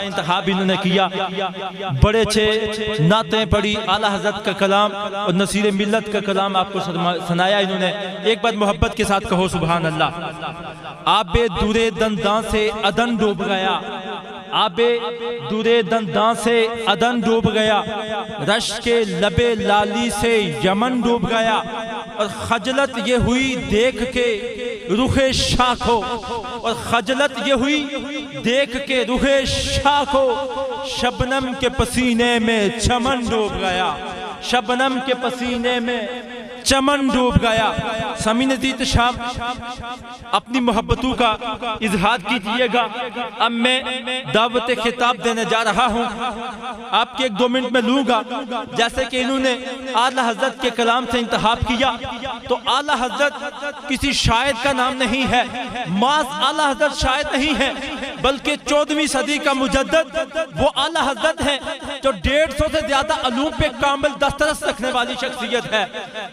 انتخاب انہوں نے کیا، بڑے اچھے نعتیں پڑھی، اعلیٰ حضرت کا کلام اور نصیر ملت کا کلام آپ کو سنایا انہوں نے۔ ایک بات محبت کے ساتھ کہو سبحان اللہ۔ آب دورے دنداں سے عدن ڈوب گیا، آب دورے دنداں سے عدن ڈوب گیا، رش کے لب لالی سے یمن ڈوب گیا، اور خجلت یہ ہوئی دیکھ کے رخ شاہ کو، اور خجلت یہ ہوئی دیکھ کے رخ شاہ کو، شبنم کے پسینے میں چمن ڈوب گیا، شبنم کے پسینے میں چمن ڈوب گیا۔ سامعین عزیز شام اپنی محبتوں کا اظہار کیجئے گا۔ اب میں دعوت خطاب دینے جا رہا ہوں، آپ کے 1-2 منٹ میں لوں گا۔ جیسے کہ انہوں نے اعلیٰ حضرت کے کلام سے انتخاب کیا، تو اعلیٰ حضرت کسی شاعر کا نام نہیں ہے، محض اعلیٰ حضرت شاعر نہیں ہے، بلکہ 14ویں صدی کا مجدد وہ اعلیٰ حضرت ہے جو 150 سے زیادہ علوم پہ کامل دسترس رکھنے والی شخصیت ہے۔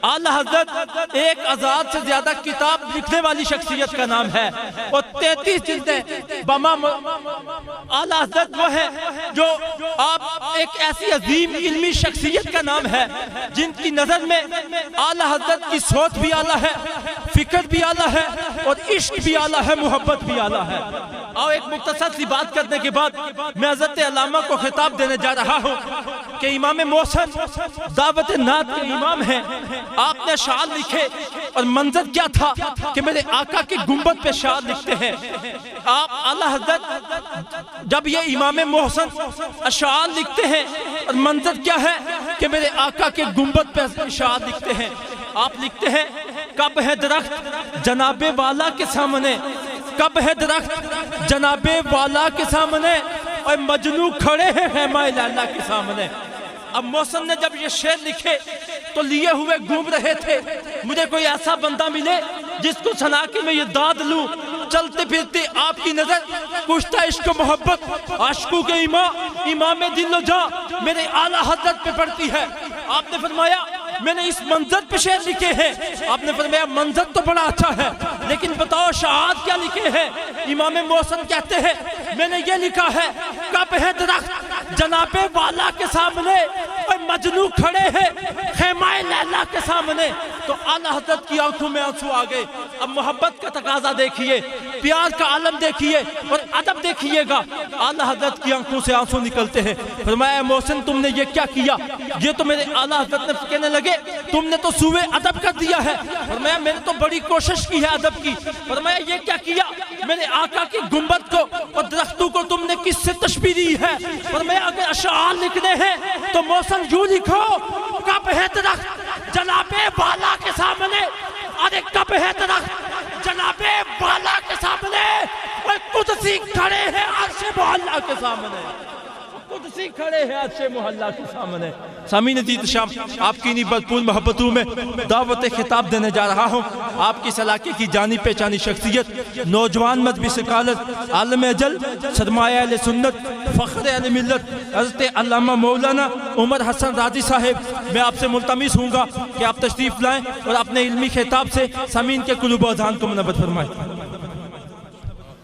اعلیٰ حضرت 1000 سے زیادہ کتاب لکھنے والی شخصیت کا نام ہے، اور 33 جلدیں بما اعلیٰ حضرت وہ ہے جو آپ ایک ایسی عظیم علمی شخصیت کا نام ہے جن کی نظر میں اعلیٰ حضرت کی سوچ بھی اعلیٰ ہے، فکر بھی اعلیٰ ہے، اور عشق بھی اعلیٰ ہے، محبت بھی اعلیٰ ہے۔ اور ایک مختصر سی بات کرنے کے بعد میں حضرت علامہ کو خطاب دینے جا رہا ہوں کہ امام محسن دعوت نعت کے امام ہیں۔ آپ نے اشعار لکھے، اور منظر کیا تھا کہ میرے آقا کے گنبد پہ اشعار لکھتے ہیں۔ آپ اعلیٰ حضرت جب یہ امام محسن اشعار لکھتے ہیں، اور منظر کیا ہے کہ میرے آقا کے گنبد پہ اشعار لکھتے ہیں۔ آپ لکھتے ہیں کب ہے درخت جناب والا کے سامنے، کب ہے درخت جناب والا کے سامنے، اور مجنو کھڑے ہیں خیمہ لیلا کے سامنے۔ اب محسن نے جب یہ شعر لکھے تو لیے ہوئے گھوم رہے تھے، مجھے کوئی ایسا بندہ ملے جس کو سنا کے میں یہ داد لوں۔ چلتے پھرتے آپ کی نظر کشتہ عشق و محبت عاشقوں کے امام دل و جاں میرے اعلیٰ حضرت پہ پڑتی ہے۔ آپ نے فرمایا میں نے اس منظر پہ شعر لکھے ہیں۔ آپ نے فرمایا منظر تو بڑا اچھا ہے، لیکن بتاؤ شعار کیا لکھے ہیں؟ امام محسن کہتے ہیں میں نے یہ لکھا ہے کب ہے درخت جناب والا کے سامنے، اور مجنو کھڑے ہیں خیمہ لیلا کے سامنے۔ تو اعلیٰ حضرت کی آنکھوں میں آنسو آ گئے۔ اب محبت کا تقاضا دیکھیے، پیار کا عالم دیکھیے، اور ادب دیکھیے گا۔ اعلیٰ حضرت کی آنکھوں سے آنسو نکلتے ہیں۔ فرمایا محسن تم نے یہ کیا کیا؟ یہ تو میرے اعلیٰ حضرت نے کہنے لگے تم نے تو سوئے ادب کر دیا ہے۔ فرمایا میں نے تو بڑی کوشش کی ہے ادب کی۔ فرمایا یہ کیا کیا؟ میرے آقا کی گنبد کو اور درختوں کو تم نے کس سے تشبیہ دی ہے؟ فرمایا اگر اشعار لکھنے ہیں تو محسن یوں لکھو کب ہے درخت جناب والا کے سامنے، ارے کب ہے درخت جناب والا کے سامنے، اور قدسی کھڑے ہیں عرش معلیٰ کے سامنے، قدسی کھڑے ہیں عرش معلیٰ کے سامنے۔ سامعین عزیز شام آپ کی انہی بھرپور محبتوں میں دعوت خطاب دینے جا رہا ہوں۔ آپ کی علاقے کی جانی پہچانی شخصیت، نوجوان مذہبی سکالت، عالم اجل، سرمایہ اہل سنت، فخر اہل ملت، حضرت علامہ مولانا عمر حسن رازی صاحب، میں آپ سے ملتمس ہوں گا کہ آپ تشریف لائیں اور اپنے علمی خطاب سے سامعین کے قلوب و اذہان کو منور فرمائیں۔